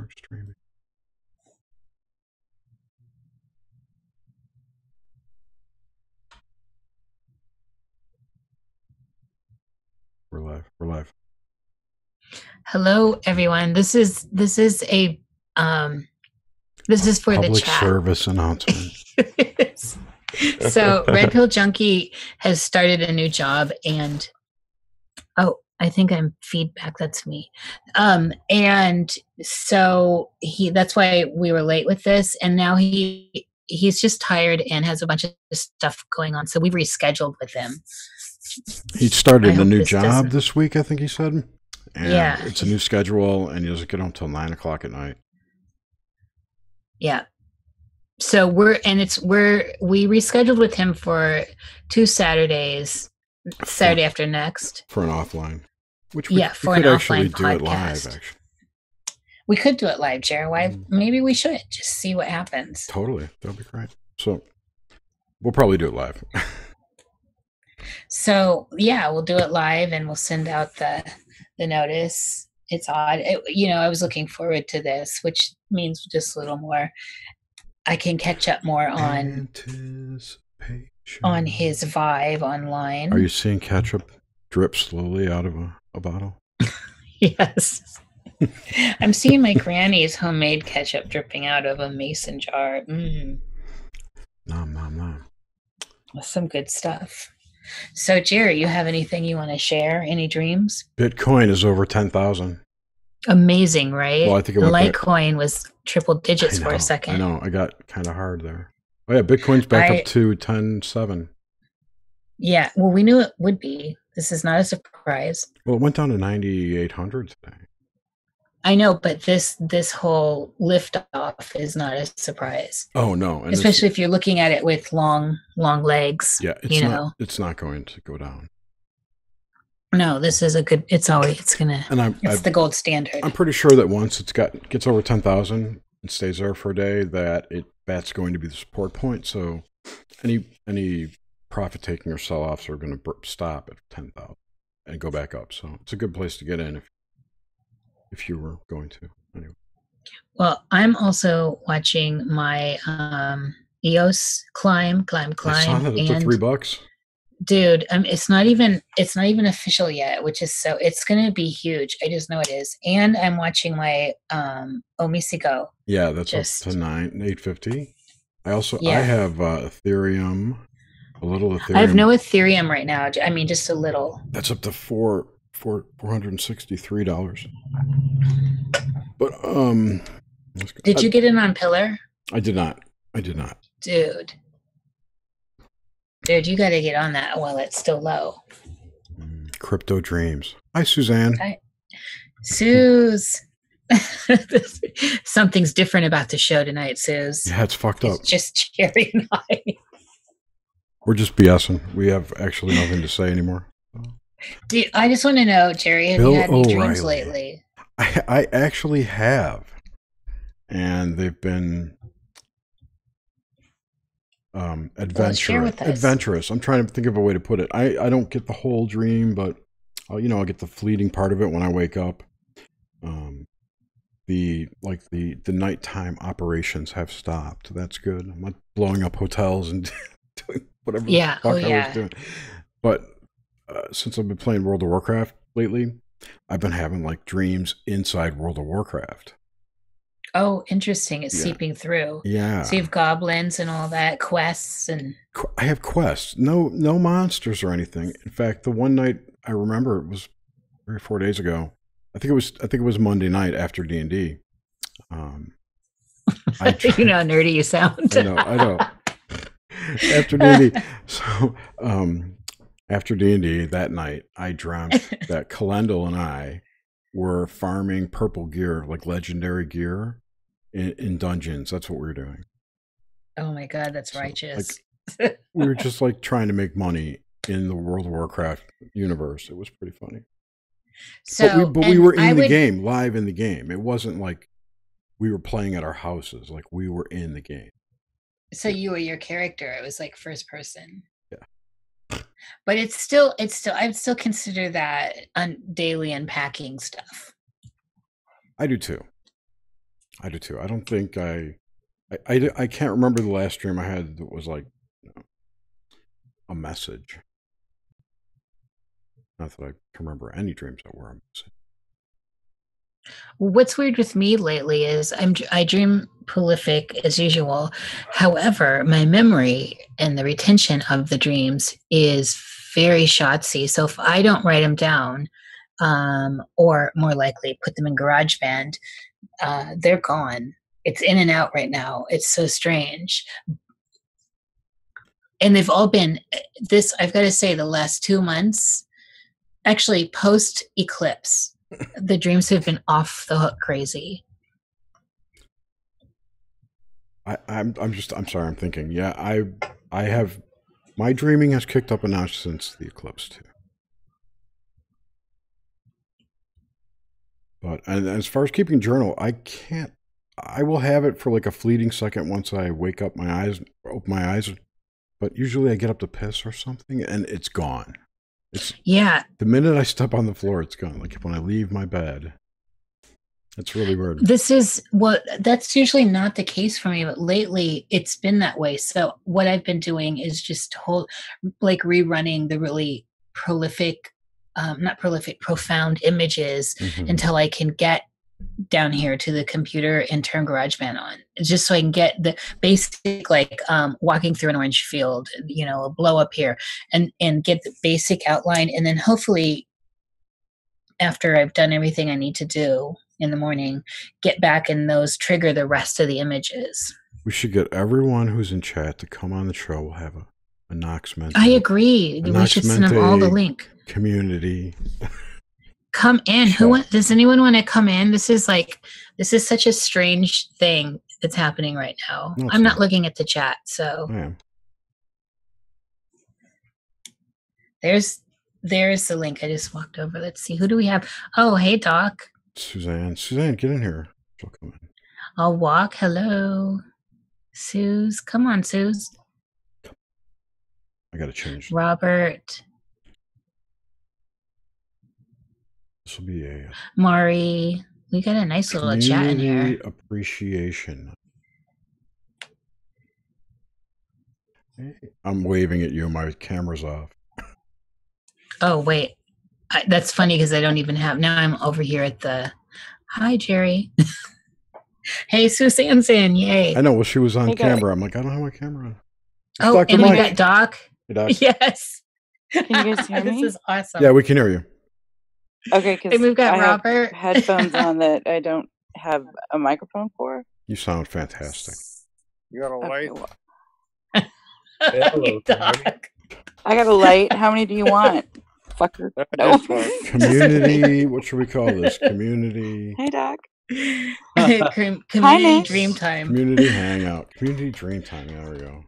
Start streaming. We're live. We're live. Hello, everyone. This is for the Public chat. service announcement. So Red Pill Junkie has started a new job, and I think I'm feedback. That's me. And so that's why we were late with this, and now he's just tired and has a bunch of stuff going on. So we rescheduled with him. He started a new job this week, I think he said. And yeah, it's a new schedule, and he doesn't get home until 9 o'clock at night. Yeah. So we rescheduled with him for 2 Saturdays, Saturday after next. For an offline. Which we could actually do it live, actually. We could do it live, Jared. Why? Maybe we should just see what happens. Totally. That'll be great. So we'll probably do it live. So yeah, we'll do it live, and we'll send out the notice. It's odd. I was looking forward to this, which means just a little more. I can catch up more on his vibe online. Are you seeing ketchup drip slowly out of a bottle? Yes. I'm seeing my granny's homemade ketchup dripping out of a mason jar. Nom, nom, nom. That's some good stuff. So, Jerry, you have anything you want to share? Any dreams? Bitcoin is over 10,000. Amazing, right? Well, I think Litecoin was triple digits for a second. I know. I got kind of hard there. Oh, yeah. Bitcoin's back up to 10.7. Yeah. Well, we knew it would be. This is not a surprise. Well, it went down to 9,800 today. I know, but this whole lift off is not a surprise. Oh, no. And especially if you're looking at it with long legs. Yeah. It's not going to go down. No, this is a good. It's the gold standard. I'm pretty sure that once gets over 10,000 and stays there for a day, that's going to be the support point. So any profit taking or sell offs are going to stop at 10,000 and go back up. So it's a good place to get in if you were going to. Anyway. Well, I'm also watching my EOS climb. I saw that it took $3. Dude, it's not even official yet, which is it's gonna be huge. I just know it is. And I'm watching my Omisigo. Yeah, that's up to 850. I have Ethereum, a little Ethereum. I have no Ethereum right now. I mean, just a little. That's up to $463. But did you get in on Pillar? I did not. Dude, you got to get on that while it's still low. Crypto dreams. Hi, Suzanne. Hi. Suze. Something's different about the show tonight, Suze. Yeah, it's fucked up. It's just Jerry and I. We're just BSing. We have actually nothing to say anymore. I just want to know, Jerry, have you had any dreams lately? I actually have. And they've been adventurous. I'm trying to think of a way to put it. I don't get the whole dream, but I get the fleeting part of it when I wake up. The nighttime operations have stopped. That's good. I'm not blowing up hotels and doing whatever the fuck I was doing. But since I've been playing World of Warcraft lately, I've been having dreams inside World of Warcraft. Oh, interesting. It's seeping through. Yeah. So you have goblins and all that, quests and... I have quests. No monsters or anything. In fact, the one night I remember, it was 3 or 4 days ago. I think it was Monday night after D&D. You know how nerdy you sound. I know. After D&D. So, after D&D that night, I dreamt that Kalendal and I were farming purple gear, like legendary gear, in dungeons. That's what we were doing. Oh my God, that's righteous. We were just trying to make money in the World of Warcraft universe. It was pretty funny. So, but we were in the game, live in the game. It wasn't like we were playing at our houses. We were in the game. So you were your character. It was first person. Yeah. But it's still. I'd still consider that daily unpacking stuff. I do too. I do too. I don't think I can't remember the last dream I had that was like a message. Not that I can remember any dreams that were a message. What's weird with me lately is I dream prolific as usual. However, my memory and the retention of the dreams is very shotsy. So if I don't write them down, or more likely put them in GarageBand, they're gone. It's in and out right now. It's so strange. And they've all been this, I've got to say, the last 2 months, actually post eclipse, the dreams have been off the hook crazy. I'm sorry. I'm thinking. Yeah, I have my dreaming has kicked up a notch since the eclipse too. But and as far as keeping journal, I can't. I will have it for like a fleeting second once I wake up, open my eyes. But usually I get up to piss or something, and it's gone. Yeah. The minute I step on the floor, it's gone. Like when I leave my bed. It's really weird. That's usually not the case for me, but lately it's been that way. So what I've been doing is just rerunning the really profound images until I can get down here to the computer and turn GarageBand on, just so I can get the basic, walking through an orange field, a blow up here, and get the basic outline, and then hopefully after I've done everything I need to do in the morning, get back and those trigger the rest of the images. We should get everyone who's in chat to come on the show. We'll have a Nox Mente. I agree. We should send them all the link. Community. Come in. Does anyone want to come in? This is such a strange thing that's happening right now. I'm not looking at the chat, so I am. There's the link. I just walked over. Let's see. Who do we have? Oh, hey, Doc. Suzanne, get in here. She'll come in. I'll walk. Hello. Suze. Come on, Suze. I got to change. Robert. This will be a... Mari. We got a nice little chat in here. Appreciation. Hey, I'm waving at you. My camera's off. Oh, wait. That's funny because I don't even have... Now I'm over here at the... Hi, Jerry. Hey, Susan. Yay. I know. Well, she was on camera. I'm like, I don't have my camera on. It's Dr. Mike. We got Doc. Hey, Doc. Yes. Can you guys hear me? This is awesome. Yeah, we can hear you. Okay, because we've got Robert. Have headphones on that I don't have a microphone for. You sound fantastic. You got a light? Hello, Doc. I got a light. How many do you want? Fucker. No. Community. What should we call this? Community. Hey, Doc. Community Dreamtime. Community Hangout. Community Dreamtime. There we go.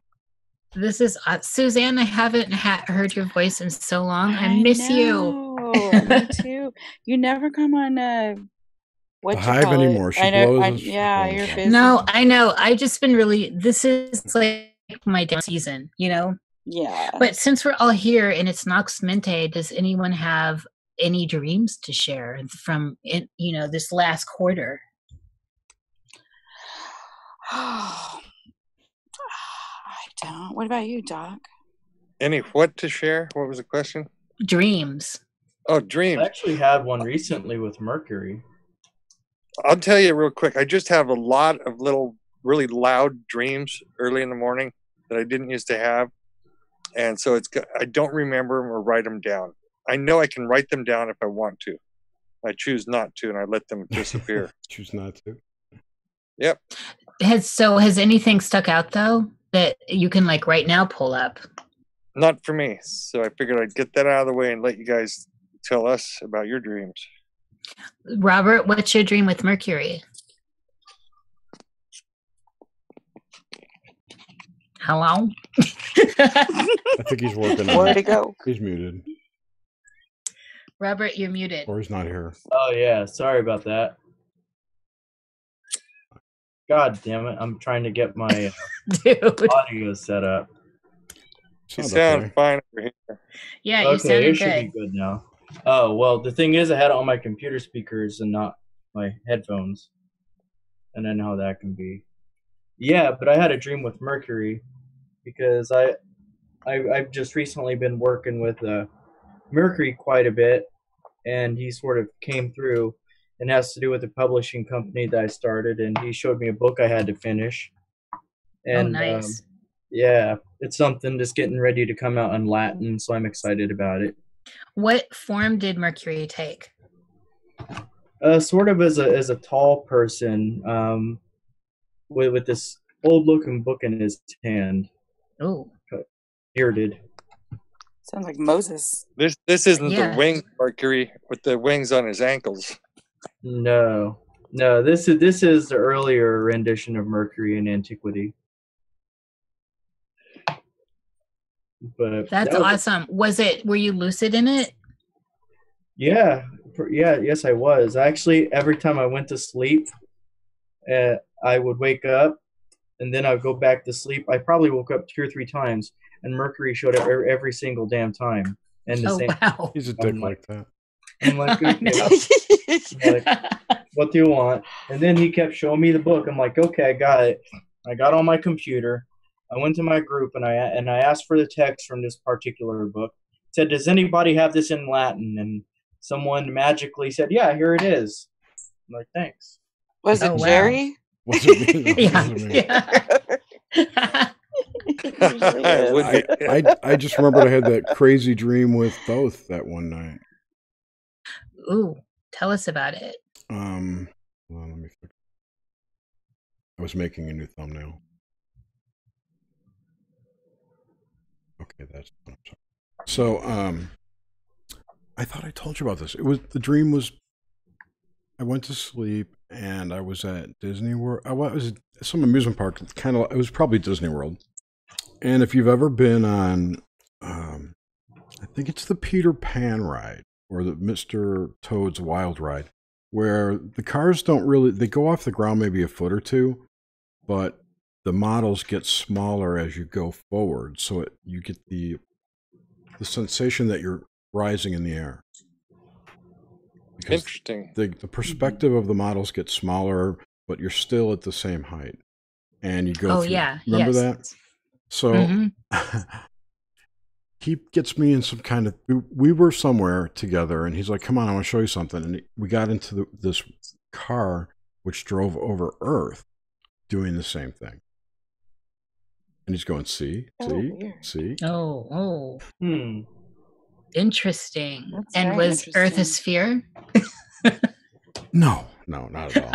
This is Suzanne. I haven't heard your voice in so long. I miss you. Me too. You never come on the Hive anymore. She blows. Yeah, you're busy. No, I know. I've just been really. This is like my down season, Yeah. But since we're all here and it's Nox Mente, does anyone have any dreams to share from this last quarter? I don't. What about you, Doc? Any what to share? What was the question? Dreams. Oh, dreams. I actually had one recently with Mercury. I'll tell you real quick. I just have a lot of little, really loud dreams early in the morning that I didn't used to have. And so I don't remember them or write them down. I know I can write them down if I want to. I choose not to, and I let them disappear. Choose not to. Yep. Has anything stuck out, though, that you can, right now pull up? Not for me. So I figured I'd get that out of the way and let you guys tell us about your dreams. Robert, what's your dream with Mercury? Hello? I think he's working on Where'd it go? He's muted. Robert, you're muted. Or he's not here. Oh, yeah. Sorry about that. God damn it. I'm trying to get my audio set up. You sound fine over here. Yeah, you okay, sounded it should be good now. Oh, well, the thing is I had it on my computer speakers and not my headphones. and I know how that can be. Yeah, but I had a dream with Mercury because I've just recently been working with Mercury quite a bit, and he sort of came through and has to do with the publishing company that I started, and he showed me a book I had to finish. And nice. yeah, it's something just getting ready to come out in Latin, so I'm excited about it. What form did Mercury take? Sort of as a tall person, with this old looking book in his hand. Oh, bearded. Sounds like Moses. This isn't Yeah. the winged Mercury with the wings on his ankles. No, this is the earlier rendition of Mercury in antiquity. But that's awesome. Were you lucid in it? Yeah, yes, I was. Actually, every time I went to sleep, I would wake up, and then I'd go back to sleep. I probably woke up 2 or 3 times, and Mercury showed up every single damn time. And the same. Wow. He's a dick like that. I'm like, okay. I'm like, what do you want? And then he kept showing me the book. I'm like, okay, I got it. I got on my computer. I went to my group and I asked for the text from this particular book. It said, does anybody have this in Latin? And someone magically said, yeah, here it is. I'm like, thanks. Was it Jerry? Was it me? Yeah. I just remembered I had that crazy dream with Thoth that one night. Ooh, tell us about it. Hold on, let me think. I was making a new thumbnail. Okay, that's so. I thought I told you about this. The dream was. I went to sleep and I was at Disney World. I was at some amusement park. It was probably Disney World. And if you've ever been on, I think it's the Peter Pan ride or the Mr. Toad's Wild Ride, where the cars they go off the ground maybe a foot or two, but the models get smaller as you go forward. So you get the sensation that you're rising in the air. Because interesting. The perspective of the models gets smaller, but you're still at the same height. And you go through. Yeah. Remember that? So he gets me in some kind of, we were somewhere together and he's like, come on, I want to show you something. And we got into this car which drove over Earth doing the same thing. And he's going, see. Oh. Interesting. That's and very was Earth a interesting. sphere? No, not at all.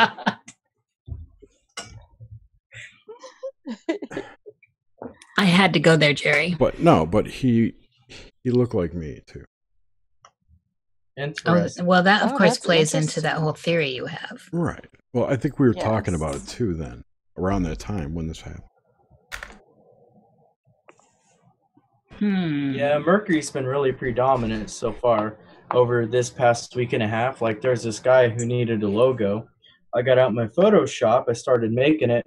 I had to go there, Jerry. But he looked like me too. Interesting. Well, that of course that's plays into that whole theory you have. Right. Well, I think we were talking about it too then, around that time when this happened. Yeah, Mercury's been really predominant so far over this past week and a half. Like, there's this guy who needed a logo. I got out my Photoshop, I started making it,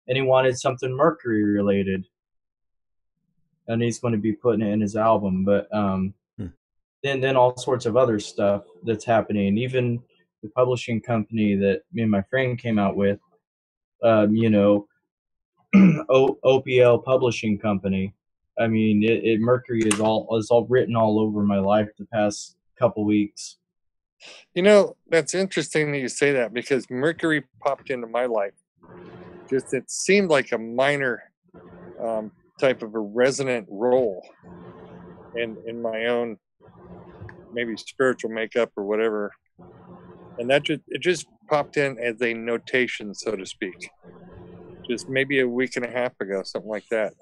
and he wanted something Mercury related. And he's going to be putting it in his album. But then all sorts of other stuff that's happening. Even the publishing company that me and my friend came out with, OPL Publishing Company. I mean, Mercury is all written all over my life the past couple weeks. You know, that's interesting that you say that because Mercury popped into my life. Just it seemed like a minor type of a resonant role in my own maybe spiritual makeup or whatever, and it just popped in as a notation, so to speak. Just maybe a week and a half ago, something like that.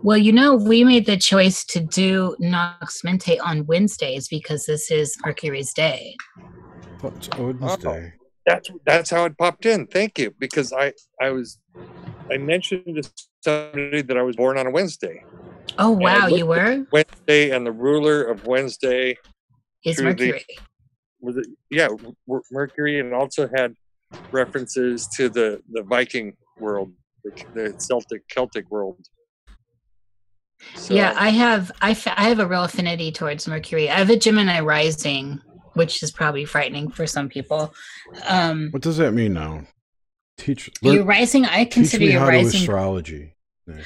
Well, we made the choice to do Nox Mente on Wednesdays because this is Mercury's day. Well, it's Odin's day. That's how it popped in. Thank you, because I mentioned to somebody that I was born on a Wednesday. Oh wow, you were? Wednesday, and the ruler of Wednesday is Mercury. Mercury, and also had references to the Viking world, the Celtic world. So, yeah, I have a real affinity towards Mercury. I have a Gemini rising, which is probably frightening for some people. What does that mean now? Your rising, I teach consider me your how rising. to astrology. Nick.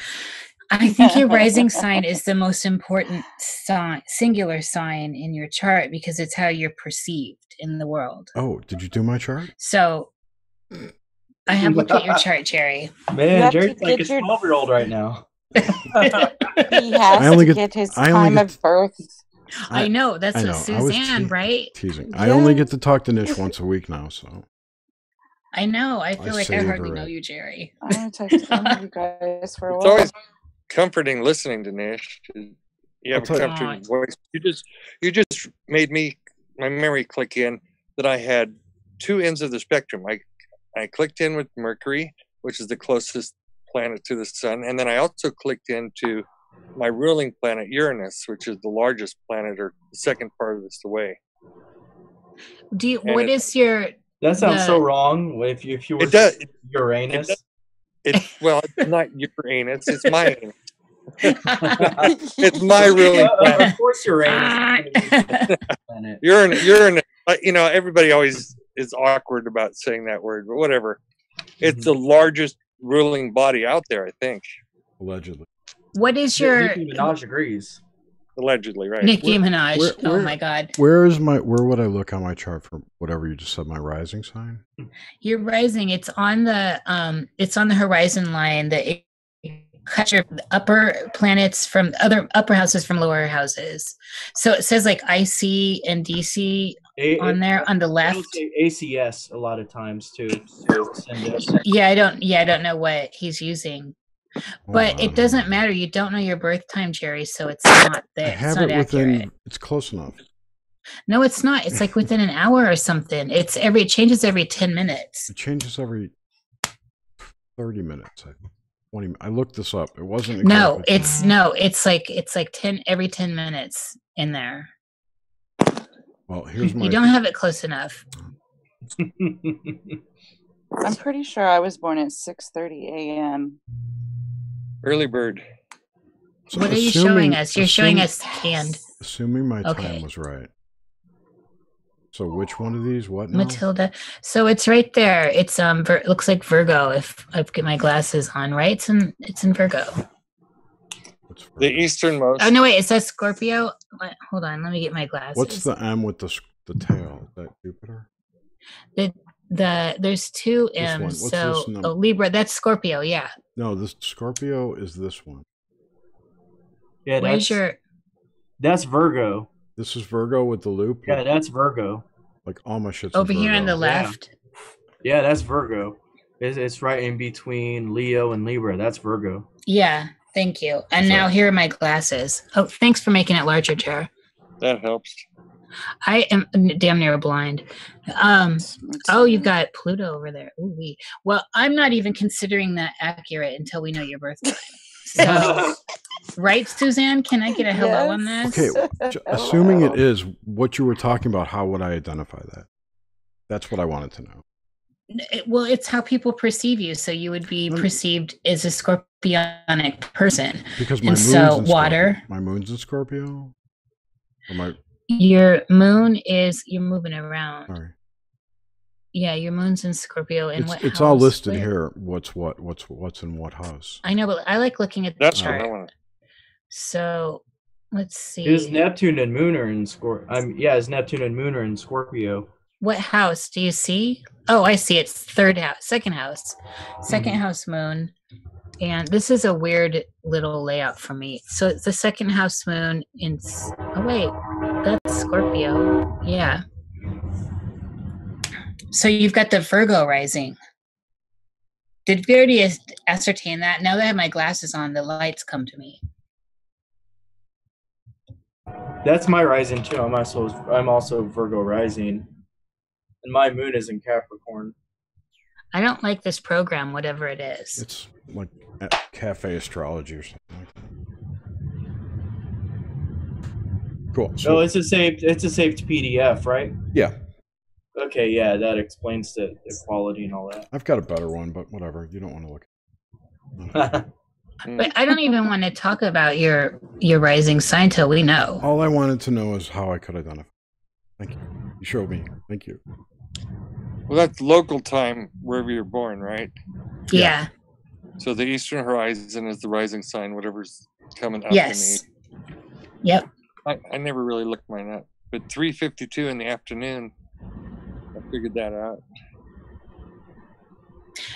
I think your rising sign is the most important sign, singular sign in your chart, because it's how you're perceived in the world. Oh, did you do my chart? So I have looked at your chart, Jerry. Man, Jerry's like a 12-year-old right now. He has to get his time of birth. I know. That's what Suzanne, right? Teasing. Yeah. I only get to talk to Nish once a week now, so. I know. I feel like I hardly know you, Jerry. I haven't talked to you guys for a while. It's always comforting listening to Nish. You have a comforting voice. You just made my memory click in that I had two ends of the spectrum. I clicked in with Mercury, which is the closest planet to the sun, and then I also clicked into my ruling planet Uranus, which is the largest planet, or the second farthest away. What is your? That sounds so wrong. If you were Uranus, well, it's not Uranus. It's my anus. It's my ruling planet. Of course, Uranus. Uranus. Everybody always is awkward about saying that word, but whatever. It's the largest ruling body out there, I think. Allegedly. What is your? Nicki Minaj agrees. Allegedly, right? Nicki Minaj. Oh my God. Where would I look on my chart for whatever you just said? My rising sign. Your rising. It's on the horizon line that it cuts your upper planets from other upper houses from lower houses. So it says like IC and DC on there on the left. ACS a lot of times too. Yeah, I don't know what he's using. But it doesn't matter. You don't know your birth time, Jerry, so it's not there. I have it within. It's close enough. No, it's not. It's like within an hour or something. It changes every 10 minutes. It changes every 30 minutes. 20. I looked this up. It wasn't. It's like 10 every 10 minutes in there. Well, here's my. You don't have it close enough. I'm pretty sure I was born at 6:30 a.m. Early bird. So what are you showing us? You're showing us canned. Assuming my time was right. So which one of these? What now? Matilda. So it's right there. It's it looks like Virgo. If I get my glasses on, right? It's in Virgo. The easternmost. Oh no, wait. It says Scorpio. Hold on. Let me get my glasses. What's the M with the tail? Is that Jupiter? There's two M's. So Libra. That's Scorpio. Yeah. No, this Scorpio is this one. Yeah, that's Virgo. This is Virgo with the loop. Yeah, that's Virgo. Like all my shit's over here on the left. Yeah, that's Virgo. It's right in between Leo and Libra. That's Virgo. Yeah, thank you. And now here are my glasses. Oh, thanks for making it larger, Tara. That helps. I am damn near blind. You've got Pluto over there. Ooh, well, I'm not even considering that accurate until we know your birth time. So, right, Suzanne? Can I get a hello on this? Okay, assuming it is what you were talking about, how would I identify that? That's what I wanted to know. Well, it's how people perceive you. So you would be perceived as a scorpionic person. Because my moon's in water. My moon's in Scorpio? Your moon is, you're moving around. Sorry. Yeah, your moon's in Scorpio. And it's all listed here. What's in what house? I know, but I like looking at the chart. So let's see. His Neptune and Moon are in Scorpio. His Neptune and Moon are in Scorpio. What house do you see? Oh, I see. It's second house, house moon. And this is a weird little layout for me. So it's the second house moon in. Oh wait, that's Scorpio. Yeah. So you've got the Virgo rising. Did we already ascertain that? Now that I have my glasses on, the lights come to me. That's my rising too. I'm also Virgo rising, and my moon is in Capricorn. I don't like this program, whatever it is. It's like cafe astrology or something like that. Cool. So it's a saved PDF, right? Yeah. Okay, yeah, that explains the quality and all that. I've got a better one, but whatever. You don't want to look. But I don't even want to talk about your rising sign till we know. All I wanted to know is how I could identify. Thank you. You showed me. Thank you. Well, that's local time wherever you're born, right? Yeah. So the eastern horizon is the rising sign, whatever's coming up in the Yes. east. Yep. I never really looked mine up, but 3:52 in the afternoon, I figured that out.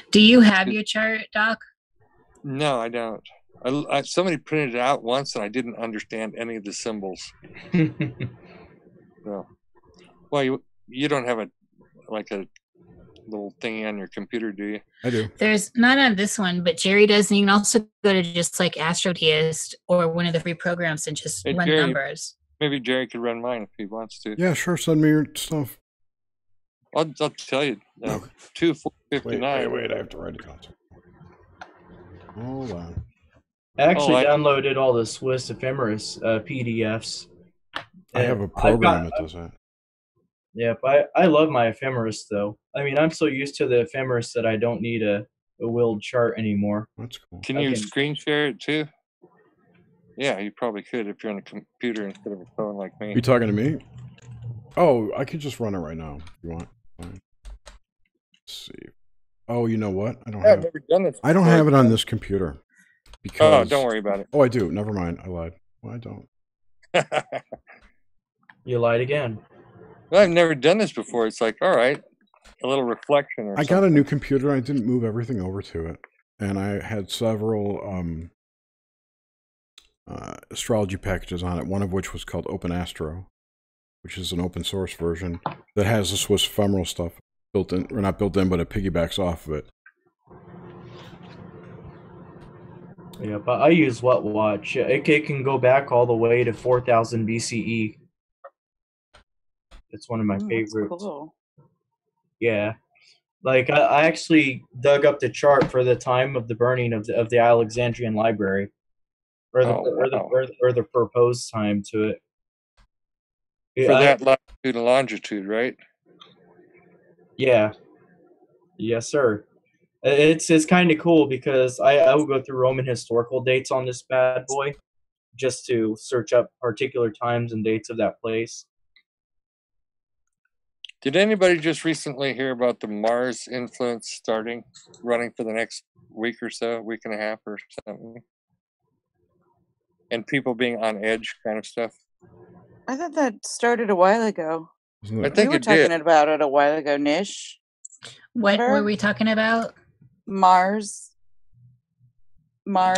Do you have your chart, Doc? No, I don't. Somebody printed it out once, and I didn't understand any of the symbols. So, well, you don't have a little thingy on your computer, do you? I do. There's not on this one, but Jerry does. And you can also go to just like AstroTeist or one of the free programs and just Hey, run Jerry, numbers. Maybe Jerry could run mine if he wants to. Yeah, sure. Send me your stuff. I'll tell you. Okay. 2:59. Wait. I have to write it down. Hold on. I actually I- downloaded all the Swiss ephemeris PDFs. I have a program that does that. Yep, I love my ephemeris though. I mean, I'm so used to the ephemeris that I don't need a willed chart anymore. That's cool. Can you screen share it too? Yeah, you probably could if you're on a computer instead of a phone like me. You talking to me? Oh, I could just run it right now if you want. Fine. Let's see. Oh, you know what? I don't I've have. never done this. I don't before. have it on this computer. Oh, Because. don't worry about it. Oh, I do. Never mind. I lied. Well, I don't. You lied again. Well, I've never done this before. It's like, all right, a little reflection or I something. got a new computer. I didn't move everything over to it, and I had several astrology packages on it. One of which was called Open Astro, which is an open source version that has the Swiss ephemeral stuff built in, or not built in, but it piggybacks off of it. Yeah, but I use What Watch. It can go back all the way to 4000 BCE. It's one of my That's favorites. cool. Yeah, like I actually dug up the chart for the time of the burning of the Alexandrian Library, or the proposed time to it. For that latitude and longitude, right? Yeah. Yes, sir. It's kind of cool because I will go through Roman historical dates on this bad boy just to search up particular times and dates of that place. Did anybody just recently hear about the Mars influence running for the next week or so, week and a half or something? And people being on edge kind of stuff? I thought that started a while ago. Isn't I it? think We were it did. talking about it a while ago, Nish. What Remember? were we talking about? Mars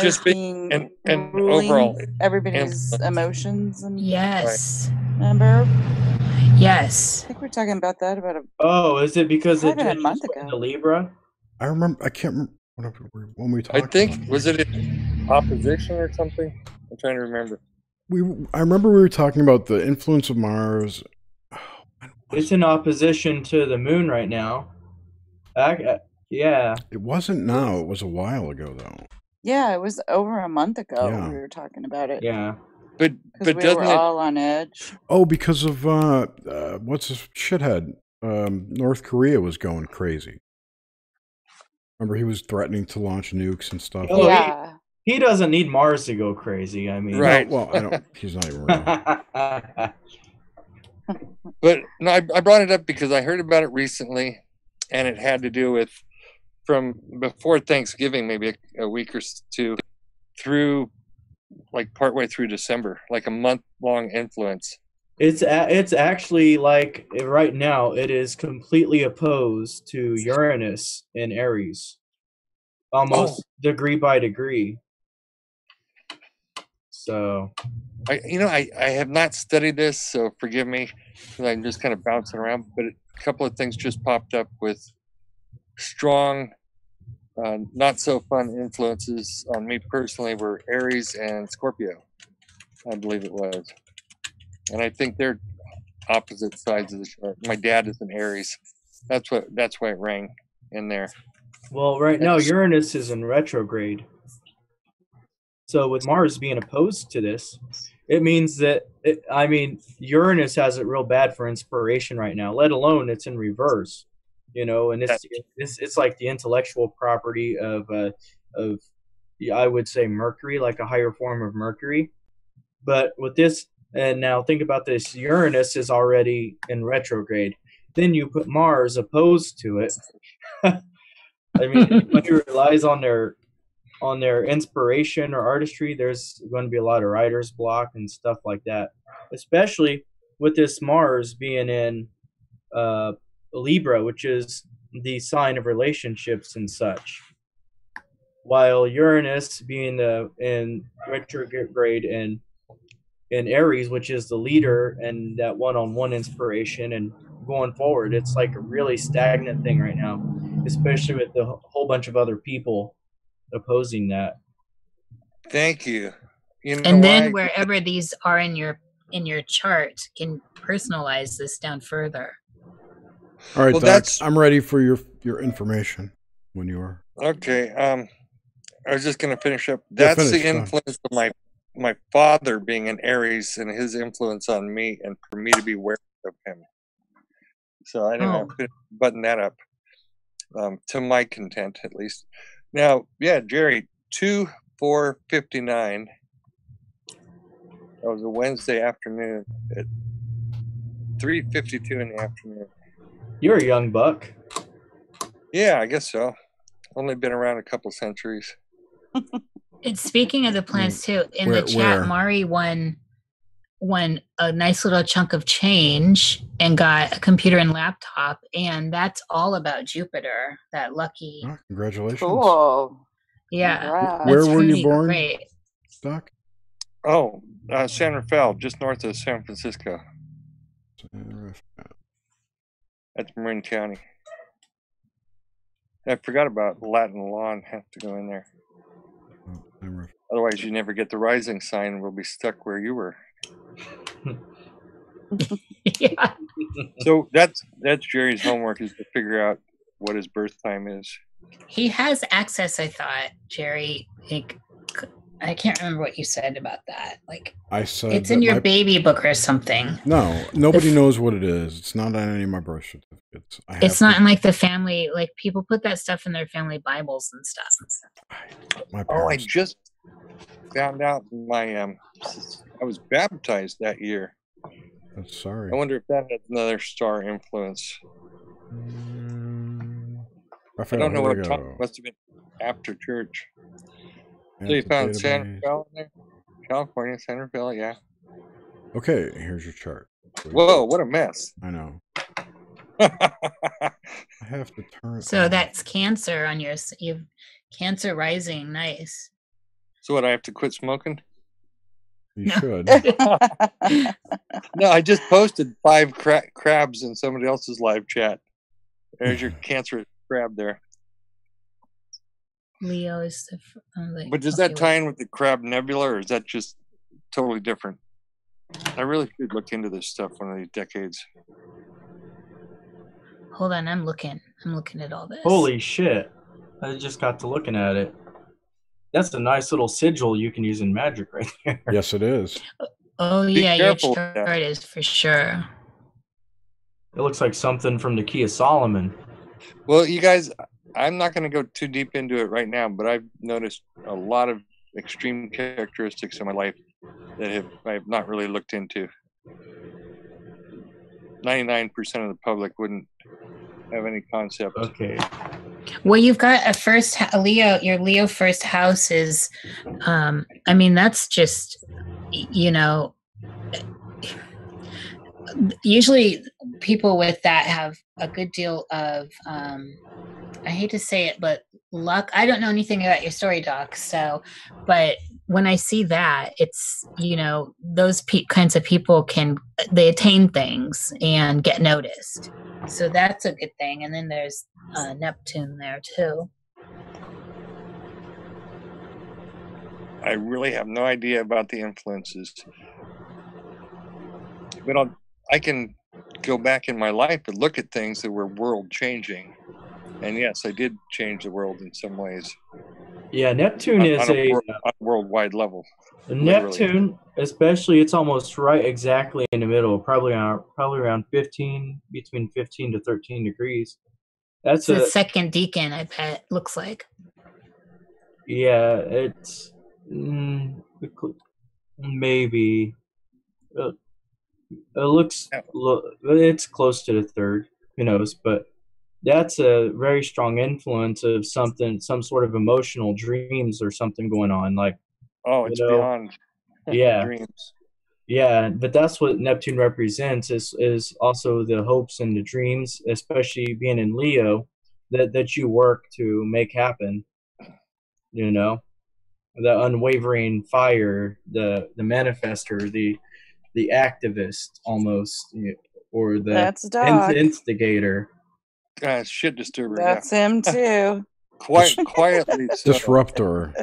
Just being and ruling overall everybody's influence. emotions and Yes. remember? Yes. I think we were talking about that about Oh, is it because it Probably a just month went ago. into Libra? I remember. I can't remember when we I talked. think, about was it in opposition or something? I'm trying to remember. I remember we were talking about the influence of Mars. It's in opposition to the moon right now. Yeah. It wasn't now. It was a while ago, though. yeah, it was over a month ago Yeah. we were talking about it. Yeah. But Because we doesn't were it? all on edge. Oh, because of what's this shithead? North Korea was going crazy. Remember, he was threatening to launch nukes and stuff. Oh, yeah. He doesn't need Mars to go crazy. I mean, Right. No, well, I don't. He's not even real. But no, I brought it up because I heard about it recently, and it had to do with from before Thanksgiving, maybe a week or two, through like partway through December, like a month-long influence. It's actually like right now it is completely opposed to Uranus in Aries, almost degree by degree. So I have not studied this, so forgive me, 'cause I'm just kind of bouncing around. But a couple of things just popped up with strong, not so fun influences on me personally were Aries and Scorpio, I believe it was, and I think they're opposite sides of the chart. My dad is an Aries. That's why it rang in there. well, right now Uranus is in retrograde. So with Mars being opposed to this, it means that Uranus has it real bad for inspiration right now. Let alone it's in reverse, and it's like the intellectual property of I would say Mercury, like a higher form of Mercury. But with this And now think about this: Uranus is already in retrograde. Then you put Mars opposed to it. I mean, anybody who relies on their inspiration or artistry, there's going to be a lot of writer's block and stuff like that. Especially with this Mars being in Libra, which is the sign of relationships and such, while Uranus being in retrograde in Aries, which is the leader and that one-on-one inspiration and going forward. It's like a really stagnant thing right now, especially with the whole bunch of other people opposing that. Thank you. You know And then why? wherever these are in your chart, can personalize this down further. All right, Well, Doc. that's- I'm ready for your information when you are. Okay. I was just going to finish up. That's finish, the go on. influence of my father being an Aries and his influence on me, and for me to be aware of him. So I didn't have to button that up, to my content at least. Now, yeah, Jerry, 2/4/59. That was a Wednesday afternoon at 3:52 in the afternoon. You're a young buck. Yeah, I guess so. Only been around a couple centuries. And speaking of the plans too, in Where- the chat, where? Mari won a nice little chunk of change and got a computer and laptop, and that's all about Jupiter. That lucky, Oh, congratulations, Cool. yeah. Congrats. Where That's were you pretty born? Great. Doc. Oh, San Rafael, just north of San Francisco. That's Marin County. I forgot about Latin Lawn. Have to go in there. Otherwise, you never get the rising sign. We'll be stuck where you were. Yeah. So that's Jerry's homework, is to figure out what his birth time is. He has access, I thought, Jerry. Like, I can't remember what you said about that. Like, I said it's in that your my- baby book or something. No, nobody knows what it is. It's not on any of my birth certificates. It's not in like the family, like people put that stuff in their family Bibles and stuff. My Oh, I parents. just found out I was baptized that year. I'm sorry. I wonder if that had another star influence. I don't know what time. Must have been after church. So you found San Rafael in there? California, San Rafael, yeah. Okay, here's your chart. Whoa, what a mess. I know. I have to turn it So on. that's Cancer on your, you've Cancer rising, nice. So what, I have to quit smoking? You should. No, I just posted 5 crabs in somebody else's live chat. There's your cancerous crab there. Leo is the. Like, But does okay, that tie in with the crab nebula, or is that just totally different? I really should look into this stuff one of these decades. Hold on, I'm looking at all this. Holy shit. I just got to looking at it. That's a nice little sigil you can use in magic right there. Yes, it is. Oh Be yeah, your careful. chart is for sure. It looks like something from the Key of Solomon. Well, you guys, I'm not going to go too deep into it right now, but I've noticed a lot of extreme characteristics in my life that I have not really looked into. 99% of the public wouldn't have any concept. Okay. Well, you've got a Leo. Your Leo first house is, I mean, that's just, you know, usually people with that have a good deal of, I hate to say it, but luck. I don't know anything about your story, Doc. So, but when I see that, it's, you know, those kinds of people they attain things and get noticed. So that's a good thing. And then there's Neptune there too. I really have no idea about the influences. But I can go back in my life and look at things that were world changing. And yes, I did change the world in some ways. Yeah, Neptune is on a worldwide level. Neptune, especially, it's almost right exactly in the middle, probably around between 15 to 13 degrees. That's the second decan, I bet, looks like. Yeah, it's maybe. It looks it's close to the third. Who knows? But that's a very strong influence of something, some sort of emotional dreams or something going on. Like, Oh, you it's know, beyond yeah, dreams. yeah. But that's what Neptune represents is also the hopes and the dreams, especially being in Leo, that you work to make happen. You know, the unwavering fire, the manifester, the activist almost, or the That's Doc. instigator. Shit disturber. That's him too. Quietly. So. Disruptor.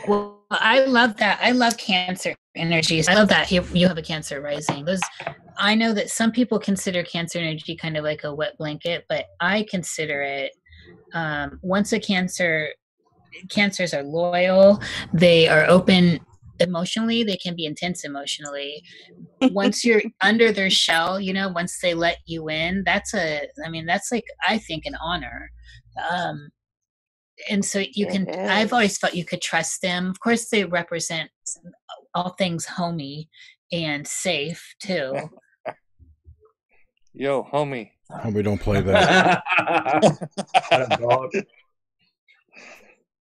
Well, I love that. I love Cancer energies. I love that you have a Cancer rising. Those, I know that some people consider Cancer energy kind of like a wet blanket, but I consider it. Once a Cancers are loyal. They are open emotionally. They can be intense emotionally. Once you're under their shell, once they let you in, that's like, I think, an honor. And so you can, I've always felt you could trust them. Of course, they represent all things homey and safe too. Yo, homie. Homie, don't play that.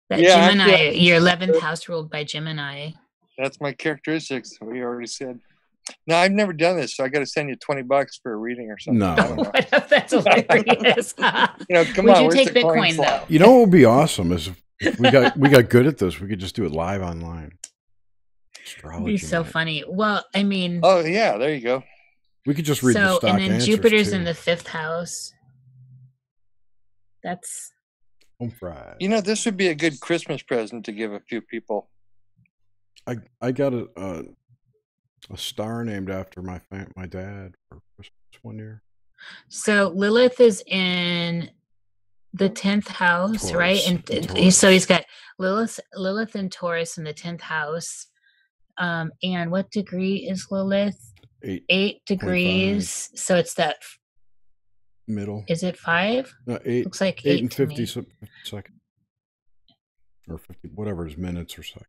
That Gemini, your 11th house ruled by Gemini. That's my characteristics. We already said. No, I've never done this, so I got to send you $20 for a reading or something. No, that's hilarious. Come Would on. you take Bitcoin though? You know what would be awesome is if we got good at this, we could just do it live online. It'd be so funny. Well, I mean. Oh yeah, there you go. We could just read the stock and then answers Jupiter's too. in the 5th house. That's. Home fried. This would be a good Christmas present to give a few people. I got a star named after my dad for Christmas one year. So Lilith is in the 10th house, Taurus, right? And so he's got Lilith and Taurus in the 10th house. And what degree is Lilith? 8 degrees. 25. So it's that middle. Is it 5? No, 8. Looks like 8 and 50 seconds. Or 50, whatever is minutes or seconds.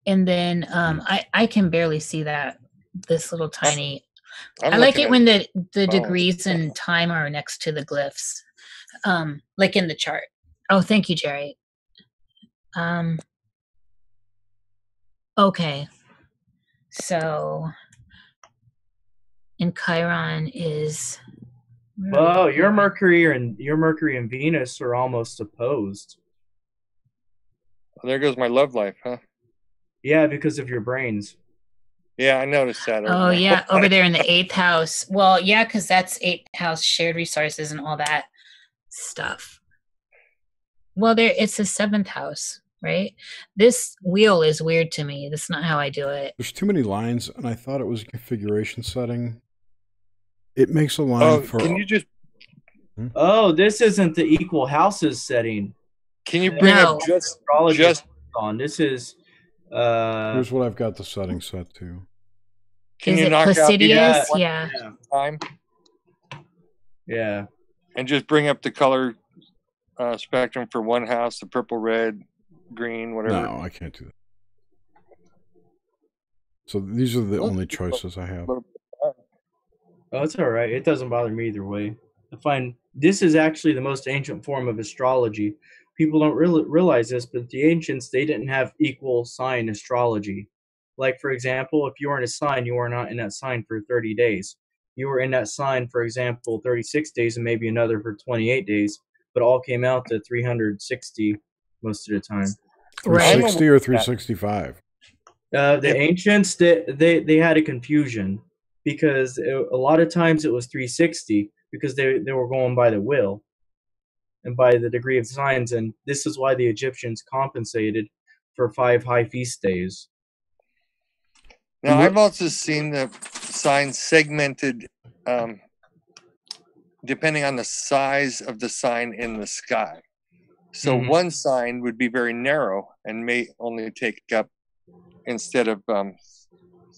And then I can barely see that. This little tiny. I like it when the degrees and time are next to the glyphs, like in the chart. Oh, thank you, Jerry. Okay. So, and Chiron is. Oh, your Mercury and Venus are almost opposed. Well, there goes my love life, huh? Yeah, because of your brains. Yeah, I noticed that. Oh, yeah, over there in the 8th house. Well, yeah, because that's 8th house, shared resources and all that stuff. Well, it's the 7th house, right? This wheel is weird to me. That's not how I do it. There's too many lines, and I thought it was a configuration setting. It makes a line for. Can you just? Oh, this isn't the equal houses setting. Can you bring up just on? This is. Here's what I've got the setting set to. Can you knock out yeah. Time? Yeah. And just bring up the color spectrum for one house, the purple, red, green, whatever. No, I can't do that. So these are the only choices I have. Oh, it's all right. It doesn't bother me either way. I find this is actually the most ancient form of astrology. People don't really realize this, but the ancients, they didn't have equal sign astrology. Like, for example, if you were in a sign, you were not in that sign for 30 days. You were in that sign, for example, 36 days and maybe another for 28 days, but all came out to 360 most of the time. 360 or 365? The ancients, they had a confusion because a lot of times it was 360 because they were going by the will and by the degree of signs, and this is why the Egyptians compensated for 5 high feast days. Now, I've also seen the signs segmented depending on the size of the sign in the sky. So one sign would be very narrow and may only take up, instead of,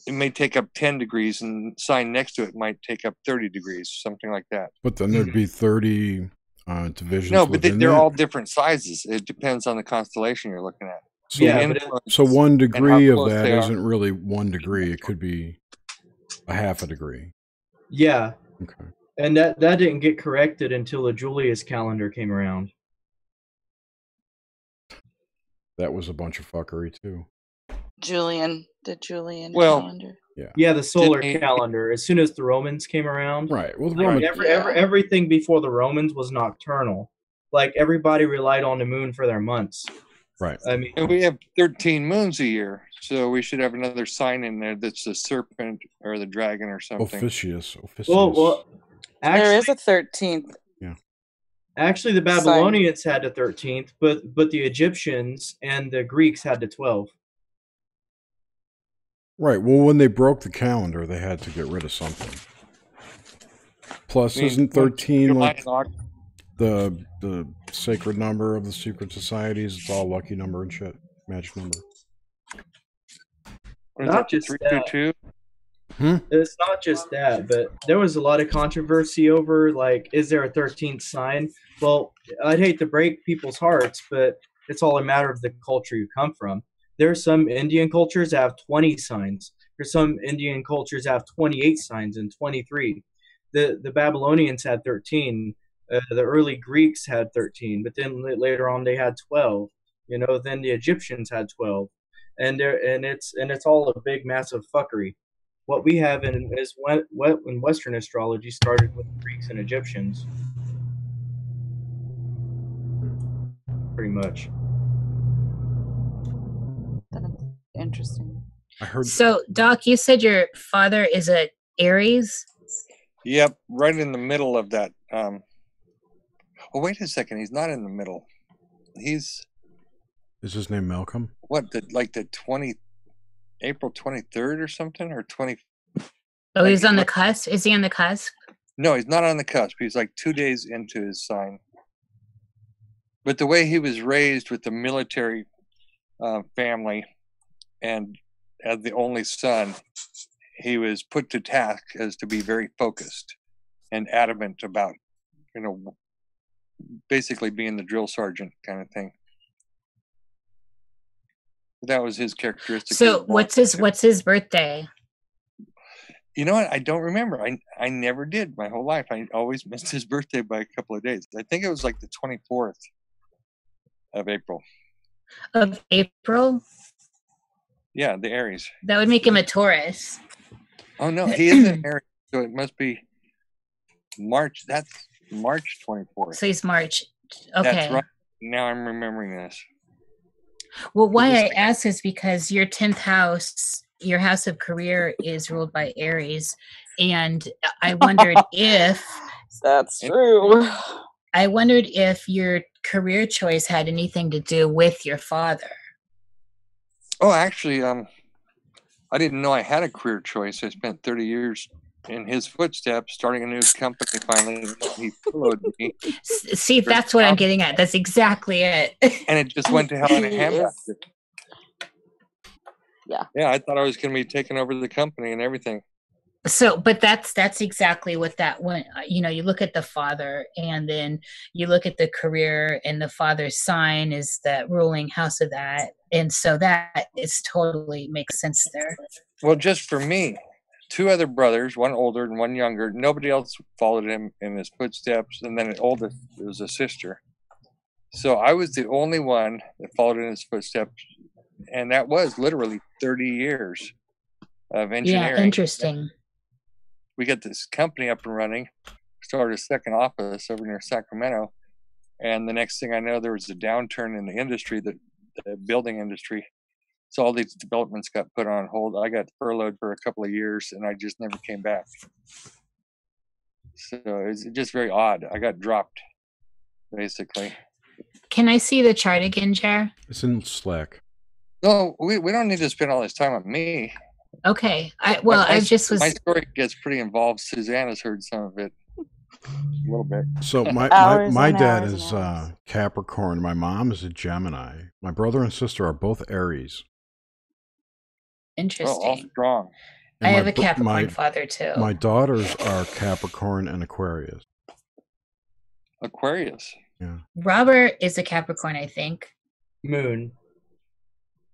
it may take up 10 degrees, and sign next to it might take up 30 degrees, something like that. But then there'd be 30 divisions. No, but they're all different sizes. It depends on the constellation you're looking at. So, so 1 degree of that isn't really 1 degree. It could be A half a degree. Yeah, Okay. and that didn't get corrected until the Julius calendar came around. That was a bunch of fuckery too. The Julian Well, calendar. Yeah, the solar Didn't he- calendar. As soon as the Romans came around, Right. Well, the like Roman. everything before the Romans was nocturnal. Like everybody relied on the moon for their months. Right. I mean, And we have 13 moons a year, so we should have another sign in there that's the serpent or the dragon or something. Officius. well, There is actually, a 13th. actually, the Babylonians had the 13th, but the Egyptians and the Greeks had the 12th. Right. Well, when they broke the calendar, they had to get rid of something. Plus, I mean, isn't 13 July like and August- the sacred number of the secret societies? It's all lucky number and shit. Magic number. what is Not that, just 322? It's not just that, but there was a lot of controversy over, like, is there a 13th sign? Well, I'd hate to break people's hearts, but it's all a matter of the culture you come from. There are some Indian cultures that have 20 signs. There's some Indian cultures that have 28 signs and 23. The Babylonians had 13. The early Greeks had 13, but then later on they had 12. Then the Egyptians had 12, and it's all a big massive fuckery. What we have in Western astrology started with Greeks and Egyptians, pretty much. That's interesting. I heard. So, Doc, you said your father is a Aries. Yep, right in the middle of that. Oh, wait a second. He's not in the middle. He's Is his name Malcolm? what? The 20 April 23rd or something, or 20. Oh, he's on the cusp. Is he on the cusp? No, he's not on the cusp. He's like 2 days into his sign. But the way he was raised with the military family, and as the only son, he was put to task as to be very focused and adamant about, basically being the drill sergeant kind of thing. That was his characteristic. So, what's his birthday? You know what? I don't remember. I never did my whole life. I always missed his birthday by a couple of days. I think it was like the 24th of April. Of April? Yeah, the Aries. That would make him a Taurus. Oh no, he is an Aries, so it must be March. That's March 24th. So he's March. Okay. That's right. Now I'm remembering this. Well, why I ask is because your 10th house, your house of career, is ruled by Aries, and I wondered if That's true. I wondered if your career choice had anything to do with your father. Oh, actually, I didn't know I had a career choice. I spent 30 years in his footsteps, starting a new company. Finally, he followed me, See, that's what I'm getting at. That's exactly it. and it just went to hell in a He handbasket. Yeah. Yeah, I thought I was going to be taking over the company and everything. So, but that's exactly what that went. You look at the father, and then you look at the career, and the father's sign is the ruling house of that, and so that is totally makes sense there. Well, just for me, 2 other brothers, one older and one younger. Nobody else followed him in his footsteps, and then the oldest was a sister. So I was the only one that followed in his footsteps, and that was literally 30 years of engineering. Yeah, interesting. We got this company up and running, started a second office over near Sacramento, and the next thing I know, there was a downturn in the industry, the building industry. So all these developments got put on hold. I got furloughed for a couple of years, and I just never came back. So it's just very odd. I got dropped, basically. Can I see the chart again, Jer? It's in Slack. No, we don't need to spend all this time on me. Okay. I My story gets pretty involved. Susanna's heard some of it a little bit. So my Hours my and dad hours is and hours. Capricorn. My mom is a Gemini. My brother and sister are both Aries. Oh, all interesting. strong. And I my have a bro- Capricorn father too. My daughters are Capricorn and Aquarius. Aquarius. Yeah. Robert is a Capricorn, I think. Moon.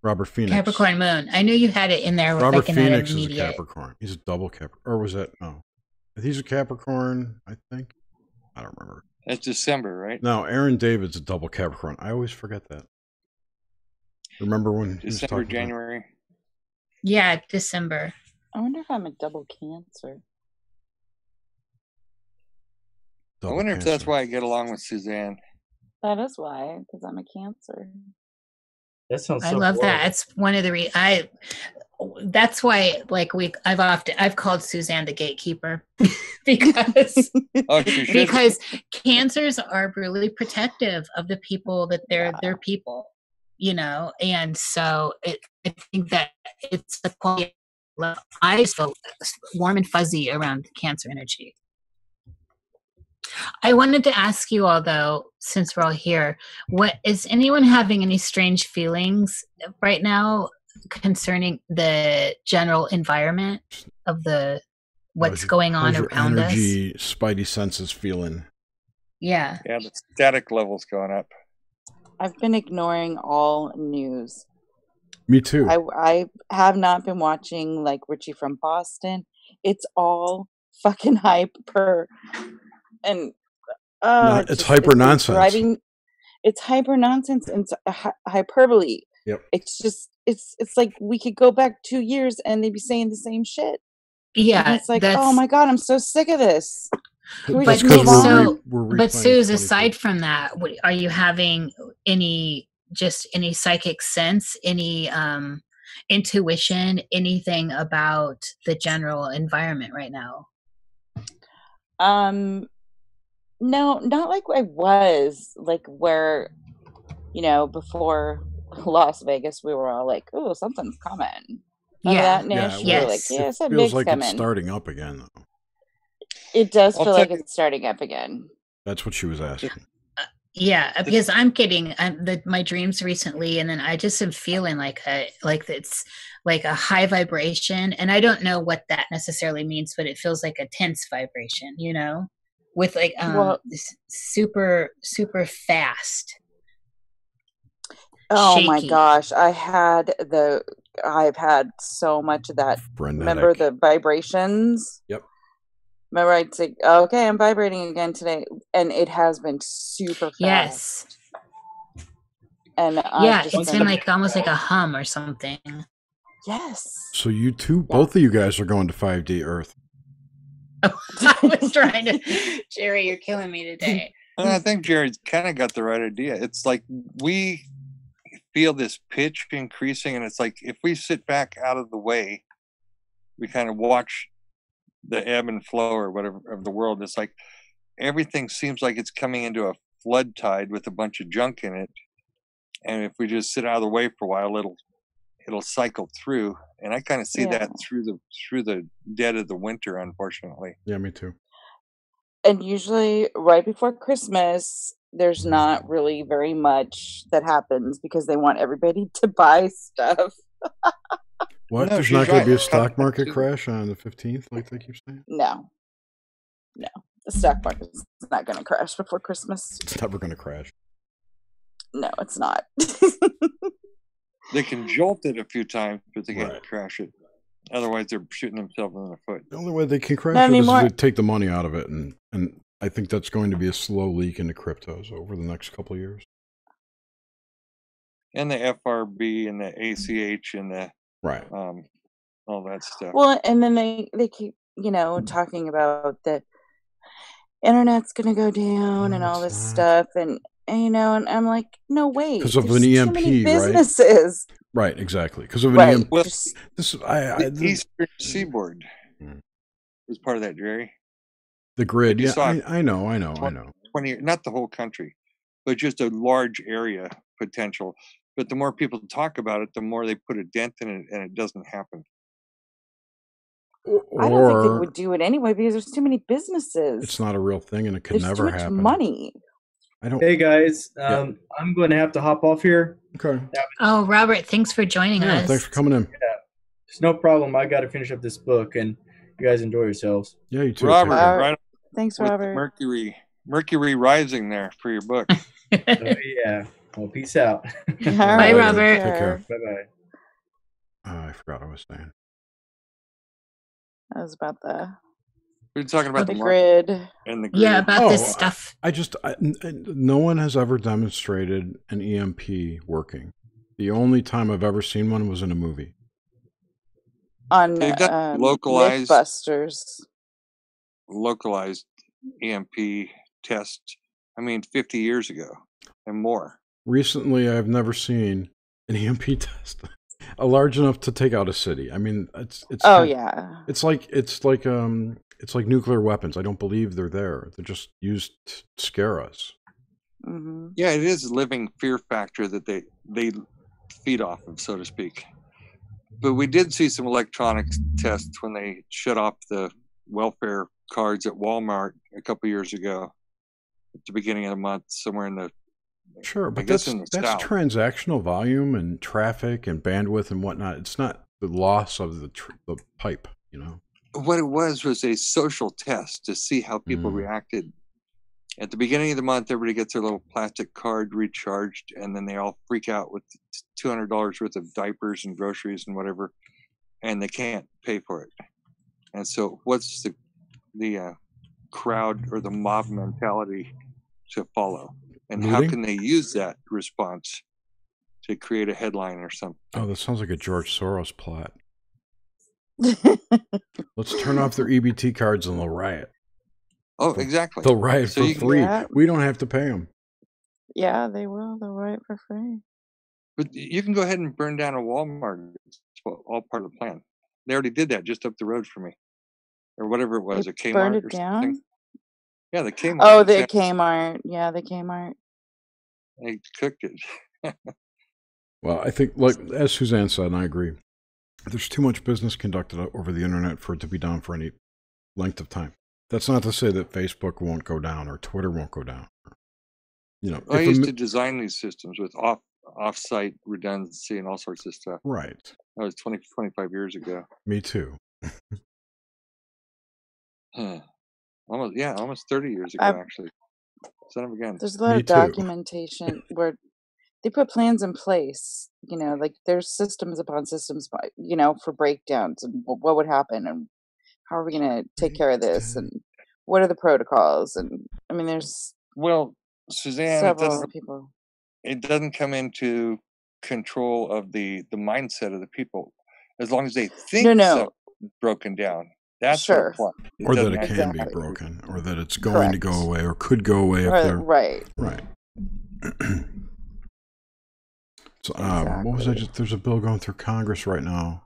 Robert Phoenix. Capricorn moon. I knew you had it in there. Robert like Phoenix is a Capricorn. He's a double Capricorn. Or was that? No. He's a Capricorn, I think. I don't remember. That's December, right? No, Aaron David's a double Capricorn. I always forget that. Remember when he was December, talking January? Yeah, December. I wonder if I'm a double Cancer. double I wonder if Cancer. that's why I get along with Suzanne. That is why, because I'm a Cancer. That sounds I so love that. horrible. It's one of the that's why like I've called Suzanne the gatekeeper because Oh, she should. because cancers are really protective of the people that they're people, you know, and so I think that it's the quality of love. I feel warm and fuzzy around Cancer energy. I wanted to ask you all, though, since we're all here, what is anyone having any strange feelings right now concerning the general environment of what's going on How's your around energy, us? spidey senses feeling? Yeah. Yeah, the static level's going up. I've been ignoring all news. Me too. I have not been watching like Richie from Boston. It's all fucking hyper and It's hyper nonsense. It's hyper nonsense and it's hyperbole. Yep. It's just it's like we could go back 2 years and they'd be saying the same shit. Yeah. And it's like, oh my god, I'm so sick of this. Can we That's just 'cause move on? we're But replaying Suze, 22. aside from that, are you having any psychic sense, any intuition, anything about the general environment right now? No, not like I was, like where, before Las Vegas, we were all like, "Oh, something's coming." Yeah. That Nash, Yeah, we were like, yes. "Yeah, It something feels big's like coming." it's starting up again, though. It does I'll feel tell like you- it's starting up again. That's what she was asking. Yeah, because I'm getting my dreams recently, and then I just am feeling like it's like a high vibration, and I don't know what that necessarily means, but it feels like a tense vibration, you know, with like Well- super fast. Oh my Shaky. gosh, I've had so much of that. Remember Frenetic. the vibrations? Yep. Remember I'd say, "Okay, I'm vibrating again today," and it has been super fast. Yes. And Yeah, I've just it's been, been like almost like a hum or something. yes. So you two, both of you guys are going to 5D Earth. I was trying to, Jerry, you're killing me today. Well, I think Jared's kind of got the right idea. It's like we feel this pitch increasing, and it's like if we sit back out of the way, we kind of watch the ebb and flow or whatever of the world. It's like everything seems like it's coming into a flood tide with a bunch of junk in it, and if we just sit out of the way for a while, it'll cycle through. And I kind of see that through the dead of the winter, unfortunately. Yeah, me too. And usually right before Christmas, there's not really very much that happens because they want everybody to buy stuff. What? No, There's she's not going right. to be a stock Cut market to- crash on the 15th, like they keep saying? No. The stock market's not going to crash before Christmas. It's never going to crash. No, it's not. They can jolt it a few times, but they can't Right. crash it. Otherwise, they're shooting themselves in the foot. The only way they can crash Not it is anymore. if they take the money out of it, and I think that's going to be a slow leak into cryptos over the next couple of years. And the FRB and the ACH and the Right. all that stuff. Well, and then they keep, talking about the internet's going to go down No, and all it's this not. stuff. And I'm like, no, wait. 'Cause of there's an too EMP, many right? businesses. Right, exactly. Because of an Right. EMP. Well, Just- This the Eastern Seaboard Hmm. was part of that, Jerry. the grid. I Yeah, just saw I know. 20, not the whole country, but just a large area potential. But the more people talk about it, the more they put a dent in it, and it doesn't happen. I don't think they Or would do it anyway because there's too many businesses. it's not a real thing, and it could There's never too much happen. money. I don't. Hey guys, Yeah. I'm going to have to hop off here. Okay. Oh, Robert, thanks for joining Yeah, us. thanks for coming in. It's no problem. I got to finish up this book, and you guys enjoy yourselves. Yeah, you too. Robert, Take care. Thanks, with Robert. Mercury rising there for your book. Yeah. Well, peace out. All Bye, right, Robert. Take care. Bye-bye. I forgot what I was saying. That was about We're talking about the the market grid. and the grid. Yeah, about Oh, this stuff. No one has ever demonstrated an EMP working. The only time I've ever seen one was in a movie. On They've done localized Mythbusters. EMP tests. I mean, 50 years ago and more. Recently, I've never seen an EMP test large enough to take out a city. I mean, it's Yeah. It's like nuclear weapons. I don't believe they're there. They're just used to scare us. Mm-hmm. Yeah, it is a living fear factor that they feed off of, so to speak. But we did see some electronics tests when they shut off the welfare cards at Walmart a couple years ago, at the beginning of the month, somewhere in the Sure, but guess that's in the South. transactional volume and traffic and bandwidth and whatnot. It's not the loss of the pipe, you know. What it was a social test to see how people reacted. At the beginning of the month, everybody gets their little plastic card recharged, and then they all freak out with $200 worth of diapers and groceries and whatever, and they can't pay for it. And so, what's the crowd or the mob mentality to follow? And how Looting? can they use that response to create a headline or something? Oh, that sounds like a George Soros plot. Let's turn off their EBT cards and they'll riot. Oh, exactly. They'll riot So for you can- free. Yeah. We don't have to pay them. Yeah, they will. They'll write for free. But you can go ahead and burn down a Walmart. It's all part of the plan. They already did that just up the road from me, or whatever it was. They A Kmart burned or it down? something. Yeah, the Kmart. Oh, the Kmart. Yeah, the Kmart. They cooked it. Well, I think, like as Suzanne said, and I agree, there's too much business conducted over the internet for it to be down for any length of time. That's not to say that Facebook won't go down or Twitter won't go down. You know, I used to design these systems with off-site redundancy and all sorts of stuff. right. That was 25 years ago. Me too. Almost 30 years ago, actually. Son of a gun. There's a lot Me of too. documentation where they put plans in place. You know, like there's systems upon systems, you know, for breakdowns and what would happen and how are we going to take care of this and what are the protocols? And I mean, there's Well, Suzanne, several people. It doesn't come into control of the mindset of the people. As long as they think something's broken down, that's Sure. what applies. Or that it doesn't can be Exactly. broken, or that it's going to go Correct. away, or could go away if they're Right. right. So, what was I Exactly. just? There's a bill going through Congress right now.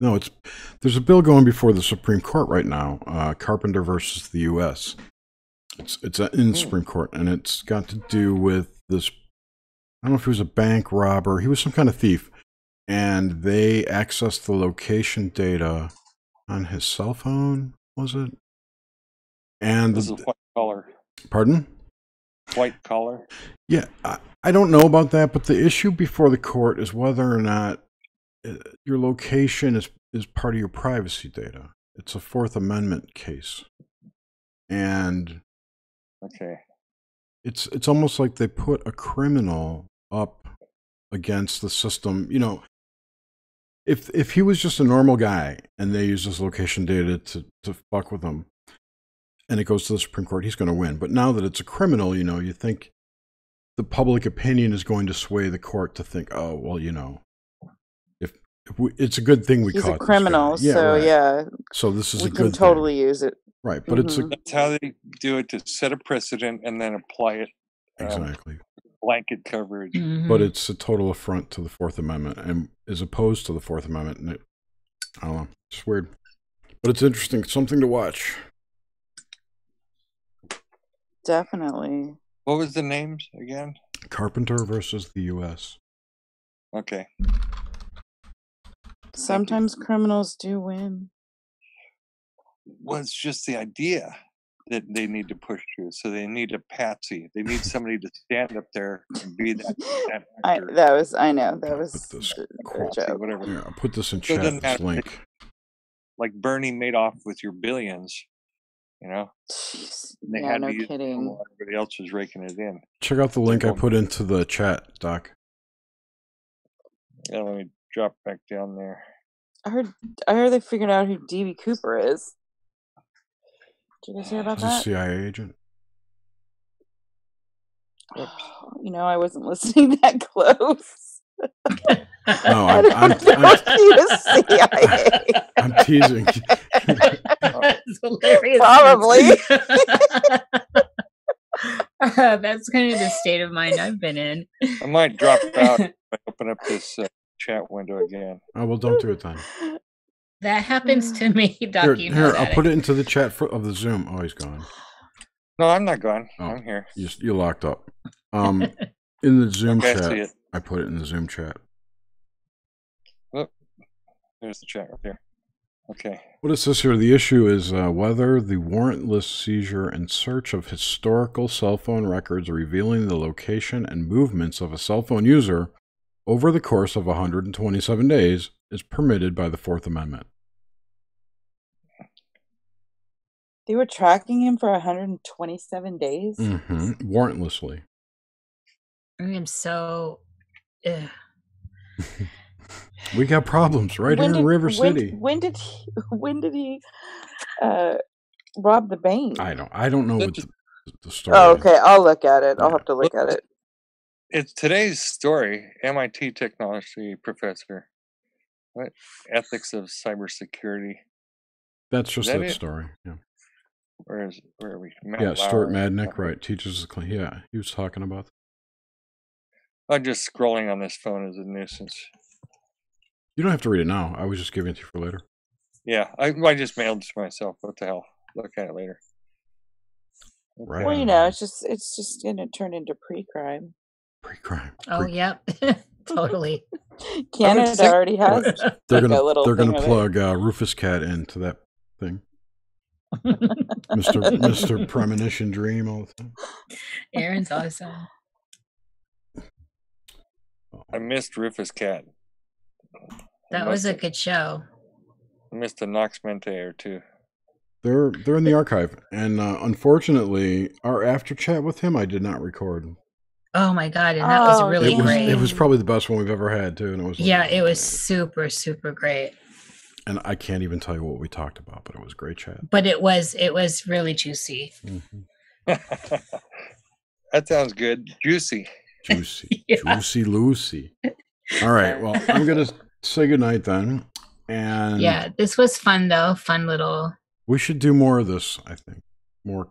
No, there's a bill going before the Supreme Court right now. Carpenter versus the U.S. It's in the Supreme Court, and it's got to do with this. I don't know if he was a bank robber. He was some kind of thief, and they accessed the location data on his cell phone. Was it? And This is white collar. Pardon? White collar. Yeah, I don't know about that, but the issue before the court is whether or not your location is part of your privacy data. It's a Fourth Amendment case, and Okay. it's almost like they put a criminal up against the system. You know, if he was just a normal guy and they use his location data to fuck with him, and it goes to the Supreme Court, he's going to win. But now that it's a criminal, you know, you think the public opinion is going to sway the court to think, oh, well, you know, if it's a good thing we He's caught a criminal, this guy. so right. yeah, So this is we a can good totally thing. use it. Right, but it's a That's how they do it, to set a precedent and then apply it. exactly. Blanket coverage. But it's a total affront to the Fourth Amendment and is opposed to the Fourth Amendment. And I don't know, it's weird, but it's interesting. It's something to watch. Definitely. What was the names again? Carpenter versus the U.S. Okay. Sometimes criminals do win. Well, it's just the idea that they need to push through. So they need a patsy. They need somebody to stand up there and be that actor. That was this a quote, joke. Whatever. Yeah, I'll put this in So it chat. doesn't This matter. link. Like Bernie made off with your billions. you know. Jeez. And they Yeah, had no to use it kidding. while everybody else was raking it in. Check out the link I put into the chat, Doc. Yeah, let me drop back down there. I heard they figured out who DB Cooper is. Did you guys hear about He's a that? CIA agent. Oops. You know, I wasn't listening that close. No, I don't know if he was CIA. I'm teasing. That's hilarious. Probably. That's kind of the state of mind I've been in. I might drop out if I open up this chat window again. Oh, well, don't do it then. That happens to me, Doc. You know Here, that. I'll put it into the chat of the Zoom. Oh, he's gone. No, I'm not gone. Oh, I'm here. You're locked up. In the Zoom Okay, I see chat, it. I put it in the Zoom chat. Oh, there's the chat right there. Okay. What it says here, the issue is whether the warrantless seizure and search of historical cell phone records revealing the location and movements of a cell phone user over the course of 127 days is permitted by the Fourth Amendment. They were tracking him for 127 days? Warrantlessly. I am so... Ugh. We got problems right here in River City. When did he rob the bank? I don't know what the story Oh, is. okay. I'll look at it. I'll have to look at it. It's today's story. MIT technology professor. What? Ethics of cybersecurity. That's just that it? story. Yeah. Where are we? Matt Yeah, Stuart Lauer. Madnick, right? Teaches the yeah, he was talking about that. I'm just scrolling on this phone is a nuisance. You don't have to read it now. I was just giving it to you for later. Yeah, I just mailed it to myself. What the hell? Look at it later. Okay. Right. Well, you know, it's just gonna turn into pre-crime. Pre-crime. Oh, yep. Totally. Canada already has They're like gonna a little they're thing gonna of plug Rufus Cat into that thing. Mr. Premonition Dream all the time. Aaron's awesome. I missed Rufus Cat. That was a good show. I missed a Nox Mente or two. They're in the archive, and unfortunately, our after chat with him I did not record. Oh my god! And that was really great. It was probably the best one we've ever had too, and it was. It was super great. And I can't even tell you what we talked about, but it was a great chat. But it was really juicy. That sounds good. Juicy. Juicy Lucy. All right. Well, I'm gonna say goodnight then. And yeah, this was fun though. Fun little. We should do more of this. I think more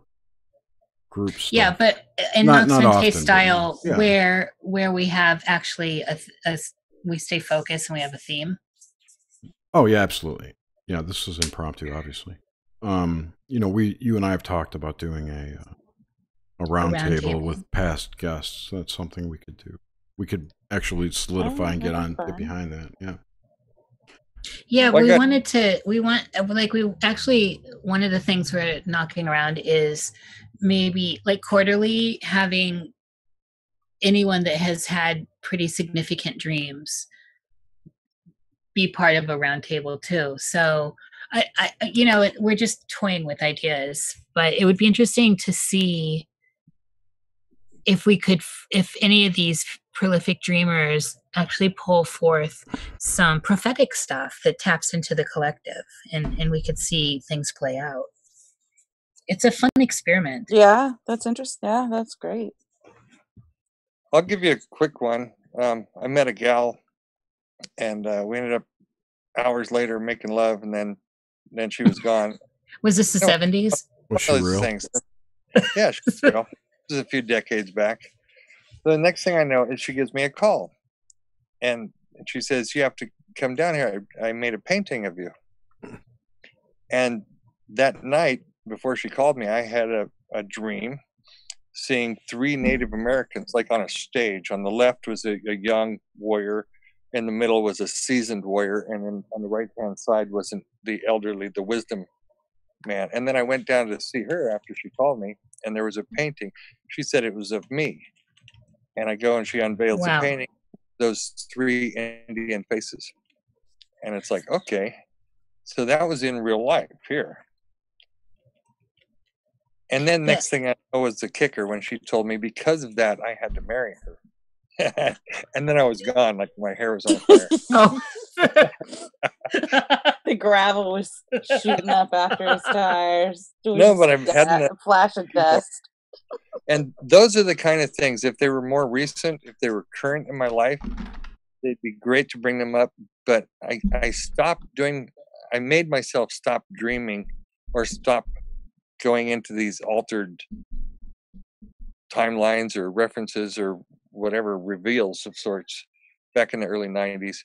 group stuff. Yeah, but in Nox Mente style, where we have actually we stay focused and we have a theme. Oh yeah, absolutely. Yeah, this is impromptu, obviously. You and I have talked about doing a round table with past guests. That's something we could do. We could actually solidify and get behind that. Yeah. Yeah, one of the things we're knocking around is maybe like quarterly having anyone that has had pretty significant dreams be part of a round table too. So we're just toying with ideas, but it would be interesting to see if any of these prolific dreamers actually pull forth some prophetic stuff that taps into the collective, and we could see things play out. It's a fun experiment. Yeah, that's interesting. Yeah, that's great. I'll give you a quick one. I met a gal, and we ended up hours later making love, and then she was gone. Was this the 70s? Was she real? Yeah, she's real. This is a few decades back. So the next thing I know is she gives me a call, and she says, "You have to come down here. I made a painting of you." And that night, before she called me, I had a dream seeing 3 Native Americans, like on a stage. On the left was a young warrior, in the middle was a seasoned warrior, and then on the right-hand side was the elderly, the wisdom man. And then I went down to see her after she called me, and there was a painting. She said it was of me. And I go and she unveils the painting, those 3 Indian faces. And it's like, okay. So that was in real life here. And then next thing I know was the kicker when she told me because of that I had to marry her. And then I was gone, like my hair was on fire. Oh. The gravel was shooting up after his tires. No, but I've had a flash of dust. And those are the kind of things, if they were more recent, if they were current in my life, they'd be great to bring them up. But I stopped doing, I made myself stop dreaming or stop going into these altered timelines or references or whatever reveals of sorts back in the early 90s.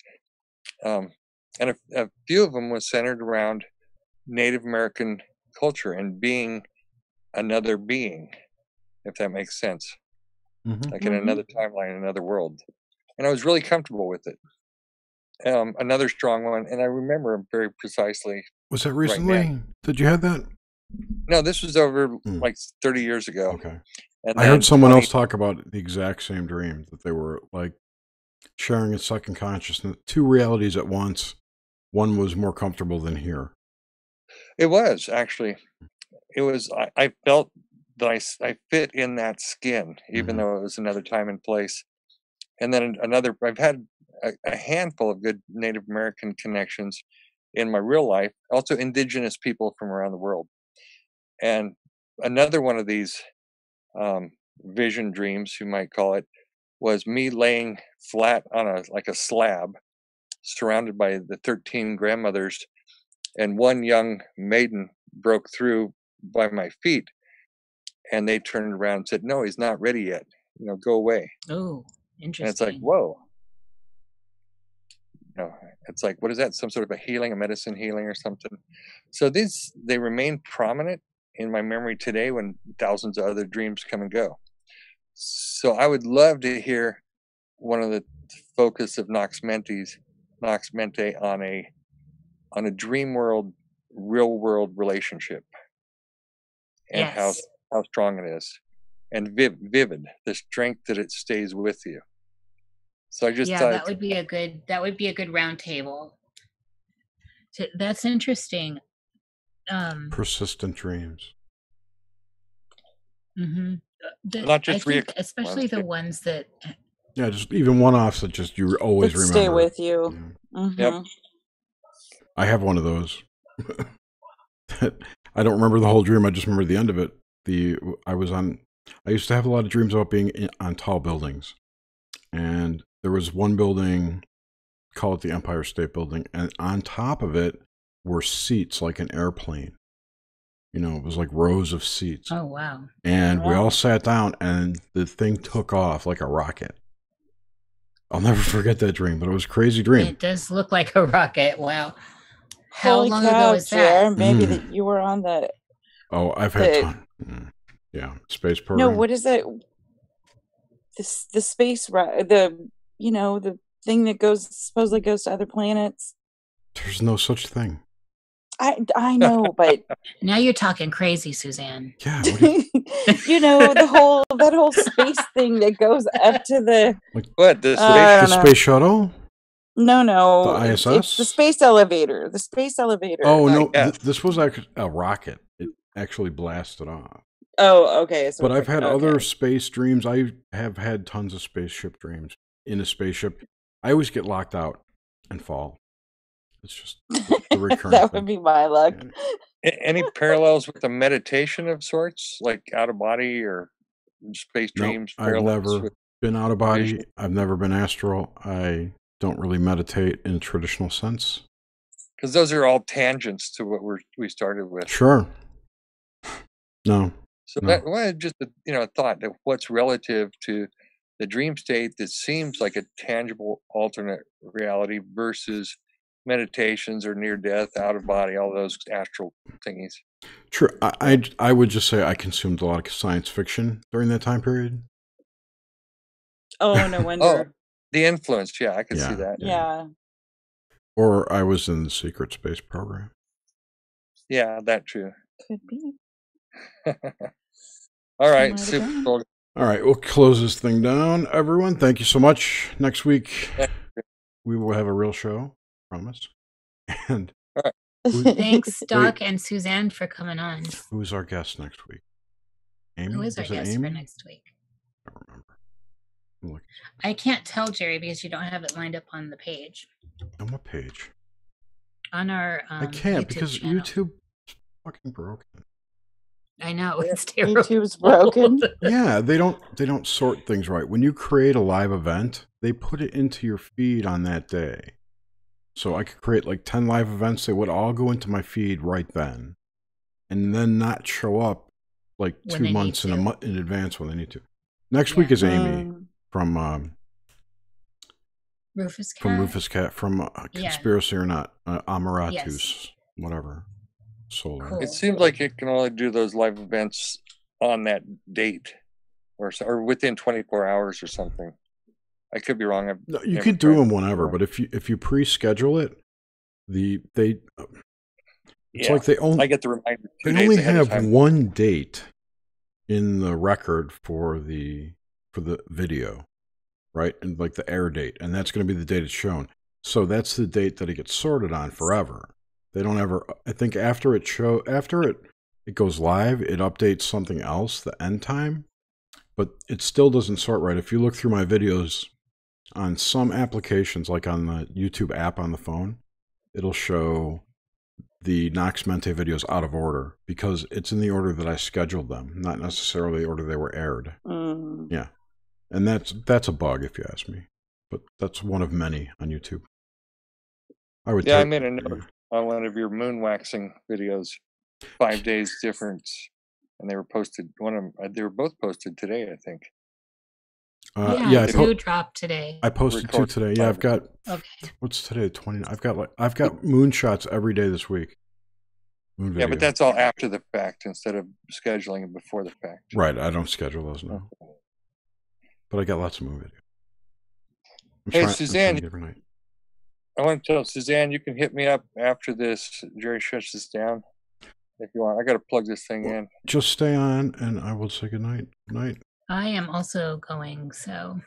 And a few of them was centered around Native American culture and being another being, if that makes sense. Like in another timeline, another world. And I was really comfortable with it. Another strong one, and I remember them very precisely. Was that recently? Did you have that? No, this was over like 30 years ago. Okay. And I heard someone else talk about the exact same dream, that they were like sharing a second consciousness, two realities at once. One was more comfortable than here. It was actually. It was. I felt that I fit in that skin, even though it was another time and place. And then another. I've had a handful of good Native American connections in my real life. Also, indigenous people from around the world. And another one of these vision dreams, you might call it, was me laying flat on a slab, surrounded by the 13 grandmothers, and one young maiden broke through by my feet, and they turned around and said, "No, he's not ready yet. Go away." Oh, interesting. And it's like, whoa. It's like, what is that? Some sort of a healing, a medicine healing or something. So they remain prominent in my memory today when thousands of other dreams come and go. So I would love to hear one of the focus of Nox Mente on a dream world, real world relationship, and how strong it is, and vivid, the strength that it stays with you. So I just thought that would be a good round table. So that's interesting. Persistent dreams. Not just especially the ones that. Yeah, just even one-offs that just you always remember. Stay with you. Yep. I have one of those. I don't remember the whole dream. I just remember the end of it. I used to have a lot of dreams about being on tall buildings, and there was one building, call it the Empire State Building, and on top of it were seats like an airplane. It was like rows of seats. Oh, wow. And we all sat down, and the thing took off like a rocket. I'll never forget that dream, but it was a crazy dream. It does look like a rocket. Wow. How Holy long cow, ago was that? Maybe that you were on the... Oh, I've had time. Yeah, space program. No, what is it? The space, the thing that supposedly goes to other planets. There's no such thing. I know, but now you're talking crazy, Suzanne. Yeah, that whole space thing that goes up to the the space shuttle. No, the ISS. It's the space elevator. The space elevator. Oh no, this was actually a rocket. It actually blasted off. Oh, okay. So but I've had other space dreams. I have had tons of spaceship dreams. In a spaceship, I always get locked out and fall. It's just the recurrent that thing. would be my luck. Any parallels with a meditation of sorts, like out of body or space dreams? Nope, I've never been out of body. Vision? I've never been astral. I don't really meditate in a traditional sense. Because those are all tangents to what we started with. Sure. No. So that just a thought of what's relative to the dream state that seems like a tangible alternate reality versus meditations or near death, out of body, all those astral thingies. Sure. I would just say I consumed a lot of science fiction during that time period. Oh, no wonder. The influence. Yeah, I could see that. Yeah. Or I was in the secret space program. Yeah, that too. Could be. All right, super cool. All right, we'll close this thing down. Everyone, thank you so much. Next week, we will have a real show. Promise. And thanks, Doc and Suzanne, for coming on. Who's our guest next week? Amy? Who is our Was it guest for Amy? next week? I don't remember. Look, I can't tell, Jerry, because you don't have it lined up on the page. on what page? On our I can't YouTube because channel. YouTube's fucking broken. I know, it's terrible. YouTube's broken. Yeah, they don't sort things right. When you create a live event, they put it into your feed on that day. So I could create like 10 live events. They would all go into my feed right then, and then not show up like When 2 they need months in to. in advance when they need to. Next Yeah. week is Amy from Rufus Cat? from Rufus Cat from Yeah. Conspiracy or Not, Amaratus, Yes. whatever. Solar. Cool. It seems like it can only do those live events on that date, or within 24 hours or something. I could be wrong. No, you could do them whenever, but if you pre-schedule it, it's like they I only get the reminder 2 they days only ahead of have time. one date in the record for the video, right? And like the air date, and that's going to be the date it's shown. So that's the date that it gets sorted on forever. They don't ever. I think after it goes live, it updates something else, the end time, but it still doesn't sort right. If you look through my videos on some applications, like on the YouTube app on the phone, it'll show the Nox Mente videos out of order because it's in the order that I scheduled them, not necessarily the order they were aired. Yeah, and that's a bug if you ask me, but that's one of many on YouTube. I made a note on one of your moon waxing videos, 5 days difference, and they were posted. They were both posted today, I think. Two dropped today. I posted 2 today. Yeah, I've got. Okay. What's today? 20. I've got moonshots every day this week. Moon video. Yeah, but that's all after the fact instead of scheduling it before the fact. Right. I don't schedule those now. Okay. But I got lots of moon videos. Hey, Suzanne. I want to tell Suzanne you can hit me up after this. Jerry shuts this down if you want. I got to plug this thing in. Just stay on, and I will say good night. Good night. I am also going, so